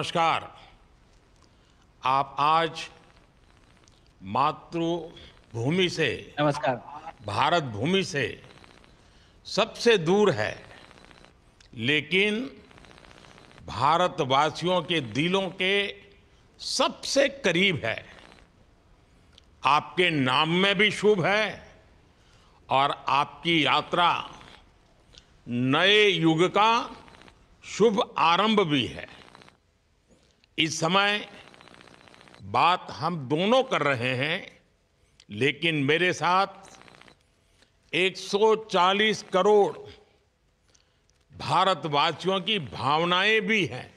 नमस्कार। आप आज मातृभूमि से, नमस्कार। भारत भूमि से सबसे दूर है, लेकिन भारतवासियों के दिलों के सबसे करीब है। आपके नाम में भी शुभ है और आपकी यात्रा नए युग का शुभ आरंभ भी है। इस समय बात हम दोनों कर रहे हैं, लेकिन मेरे साथ 140 करोड़ भारतवासियों की भावनाएं भी हैं।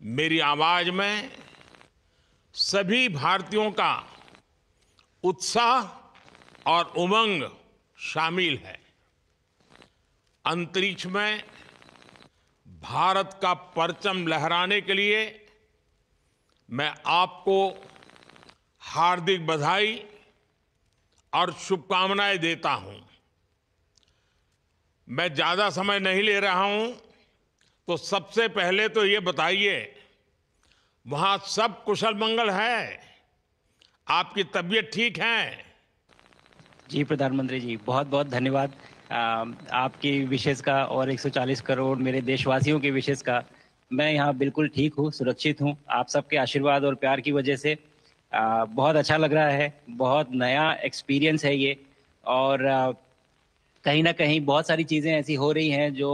मेरी आवाज में सभी भारतीयों का उत्साह और उमंग शामिल है। अंतरिक्ष में भारत का परचम लहराने के लिए मैं आपको हार्दिक बधाई और शुभकामनाएं देता हूं। मैं ज्यादा समय नहीं ले रहा हूं, तो सबसे पहले तो ये बताइए, वहां सब कुशल मंगल है? आपकी तबीयत ठीक है? जी, प्रधानमंत्री जी, बहुत-बहुत धन्यवाद। अ, आपकी विशेष का और 140 करोड़ मेरे देशवासियों की विशेष का। मैं यहाँ बिल्कुल ठीक हूँ, सुरक्षित हूँ। आप सबके आशीर्वाद और प्यार की वजह से बहुत अच्छा लग रहा है। बहुत नया एक्सपीरियंस है ये और कहीं न कहीं बहुत सारी चीज़ें ऐसी हो रही हैं जो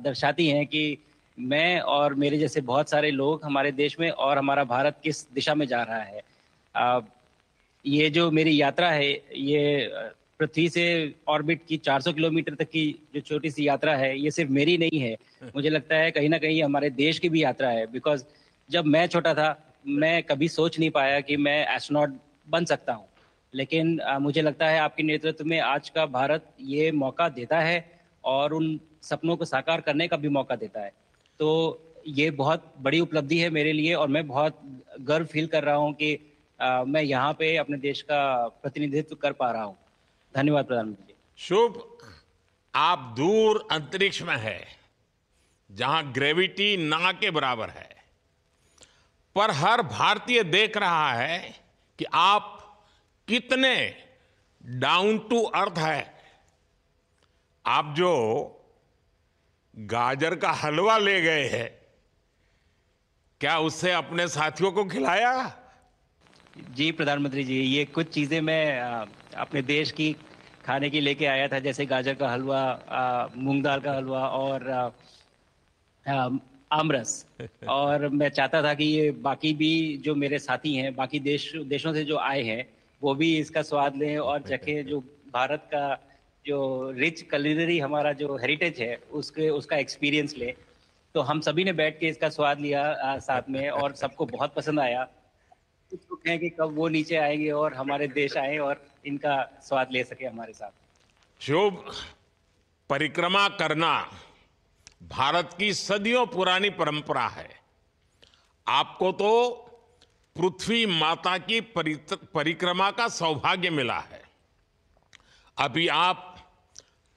दर्शाती हैं कि मैं और मेरे जैसे बहुत सारे लोग हमारे देश में और हमारा भारत किस दिशा में जा रहा है। अ, ये जो मेरी यात्रा है, ये पृथ्वी से ऑर्बिट की 400 किलोमीटर तक की जो छोटी-सी यात्रा है, ये सिर्फ़ मेरी नहीं है। मुझे लगता है कहीं न कहीं हमारे देश की भी यात्रा है बिकॉज़ जब मैं छोटा था, मैं कभी सोच नहीं पाया कि मैं एस्ट्रोनॉट बन सकता हूँ। लेकिन मुझे लगता है आपके नेतृत्व में आज का भारत ये मौका देता है और उन सपनों को साकार करने का भी मौका देता है। तो ये बहुत बड़ी उपलब्धि है मेरे लिए और मैं बहुत गर्व फ़ील कर रहा हूँ कि मैं यहाँ पे अपने देश का प्रतिनिधित्व कर पा रहा हूँ। धन्यवाद प्रधानमंत्री जी। शुभ। आप दूर अंतरिक्ष में है, जहां ग्रेविटी ना के बराबर है, पर हर भारतीय देख रहा है कि आप कितने डाउन टू अर्थ है। आप जो गाजर का हलवा ले गए हैं, क्या उससे अपने साथियों को खिलाया? जी, प्रधानमंत्री जी, ये कुछ चीज़ें मैं अपने देश की खाने की लेके आया था जैसे गाजर का हलवा, मूँग दाल का हलवा और आमरस। और मैं चाहता था कि ये बाकी भी जो मेरे साथी हैं, बाकी देशों से जो आए हैं, वो भी इसका स्वाद लें और चखें जो भारत का जो रिच कुलिनरी हमारा जो हेरिटेज है, उसके उसका एक्सपीरियंस लें। तो हम सभी ने बैठ के इसका स्वाद लिया साथ में और सबको बहुत पसंद आया। उत्सुक हैं कि कब वो नीचे आएँगे और हमारे देश आएँ और इनका स्वाद ले सकें हमारे साथ। शुभ। परिक्रमा करना भारत की सदियों पुरानी परंपरा है। आपको तो पृथ्वी माता की परिक्रमा का सौभाग्य मिला है। अभी आप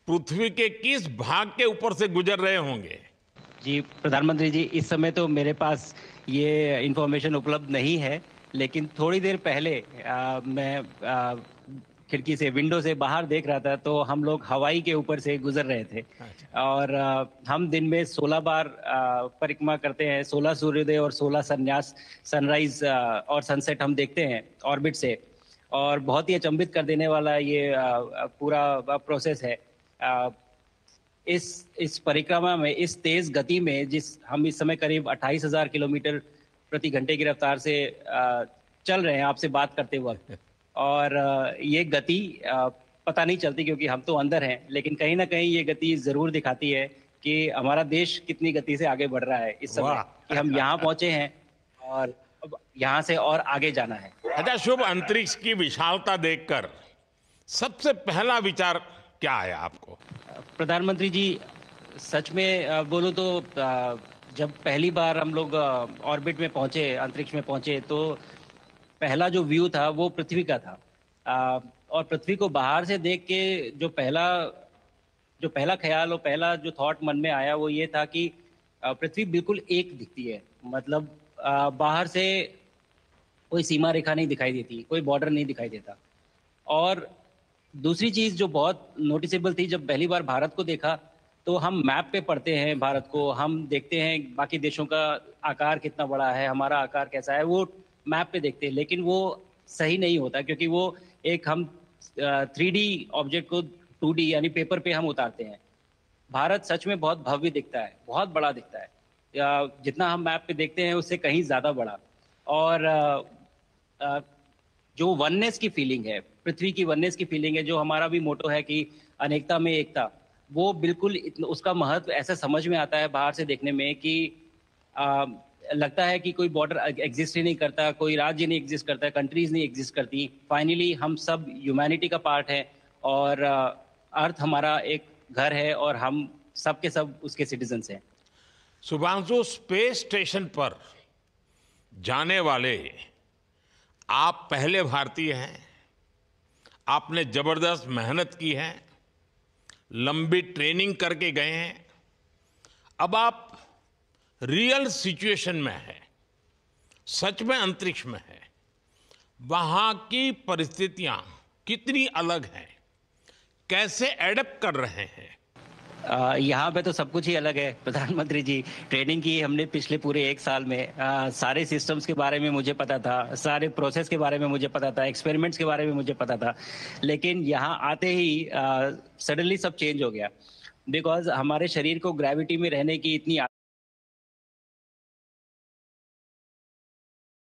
पृथ्वी के किस भाग के ऊपर से गुजर रहे होंगे? जी, प्रधानमंत्री जी, इस समय तो मेरे पास ये इन्फॉर्मेशन उपलब्ध नहीं है, लेकिन थोड़ी देर पहले मैं खिड़की से, विंडो से बाहर देख रहा था, तो हम लोग हवाई के ऊपर से गुज़र रहे थे। अच्छा। और हम दिन में 16 बार परिक्रमा करते हैं, 16 सूर्योदय और 16 सनराइज़ और सनसेट हम देखते हैं ऑर्बिट से। और बहुत ही अचंभित कर देने वाला ये पूरा प्रोसेस है। अ, इस परिक्रमा में, इस तेज़ गति में जिस हम इस समय करीब 28,000 किलोमीटर प्रति घंटे की रफ़्तार से चल रहे हैं आपसे बात करते वक़्त। और ये गति पता नहीं चलती क्योंकि हम तो अंदर हैं, लेकिन कहीं न कहीं ये गति ज़रूर दिखाती है कि हमारा देश कितनी गति से आगे बढ़ रहा है इस समय, वाह। कि हम यहाँ पहुँचे हैं और अब यहाँ से और आगे जाना है। अच्छा, शुभ। अंतरिक्ष की विशालता देखकर सबसे पहला विचार क्या आया आपको? प्रधानमंत्री जी, सच में बोलूँ तो जब पहली बार हम लोग ऑर्बिट में पहुँचे, अंतरिक्ष में पहुँचे, तो पहला जो व्यू था वो पृथ्वी का था। और पृथ्वी को बाहर से देख के जो पहला ख़्याल और पहला जो थॉट मन में आया वो ये था कि पृथ्वी बिल्कुल एक दिखती है। मतलब बाहर से कोई सीमा रेखा नहीं दिखाई देती, कोई बॉर्डर नहीं दिखाई देता। और दूसरी चीज़ जो बहुत नोटिसेबल थी, जब पहली बार भारत को देखा, तो हम मैप पे पढ़ते हैं भारत को, हम देखते हैं बाकी देशों का आकार कितना बड़ा है, हमारा आकार कैसा है, वो मैप पे देखते हैं। लेकिन वो सही नहीं होता, क्योंकि वो एक हम 3D ऑब्जेक्ट को 2D यानी पेपर पे हम उतारते हैं। भारत सच में बहुत भव्य दिखता है, बहुत बड़ा दिखता है। जितना हम मैप पे देखते हैं उससे कहीं ज़्यादा बड़ा। और अ, जो वननेस की फीलिंग है, पृथ्वी की वननेस की फीलिंग है, जो हमारा भी मोटो है कि अनेकता में एकता, वो बिल्कुल उसका महत्व ऐसा समझ में आता है बाहर से देखने में कि अ, लगता है कि कोई बॉर्डर एग्जिस्ट ही नहीं करता, कोई राज्य नहीं एग्जिस्ट करता, कंट्रीज नहीं एग्जिस्ट करती। फाइनली हम सब ह्यूमैनिटी का पार्ट है, और अर्थ हमारा एक घर है, और हम सब के सब उसके सिटीजन्स हैं। शुभांशु, स्पेस स्टेशन पर जाने वाले आप पहले भारतीय हैं। आपने जबरदस्त मेहनत की है, लंबी ट्रेनिंग करके गए हैं। अब आप रियल सिचुएशन में हैं, सच में अंतरिक्ष में हैं। वहां की परिस्थितियां कितनी अलग हैं, कैसे एडप्ट कर रहे हैं? यहाँ पे तो सब कुछ ही अलग है प्रधानमंत्री जी। ट्रेनिंग की हमने पिछले पूरे 1 साल में। सारे सिस्टम्स के बारे में मुझे पता था, सारे प्रोसेस के बारे में मुझे पता था, एक्सपेरिमेंट्स के बारे में मुझे पता था। लेकिन यहाँ आते ही सडनली सब चेंज हो गया, बिकॉज हमारे शरीर को ग्रेविटी में रहने की इतनी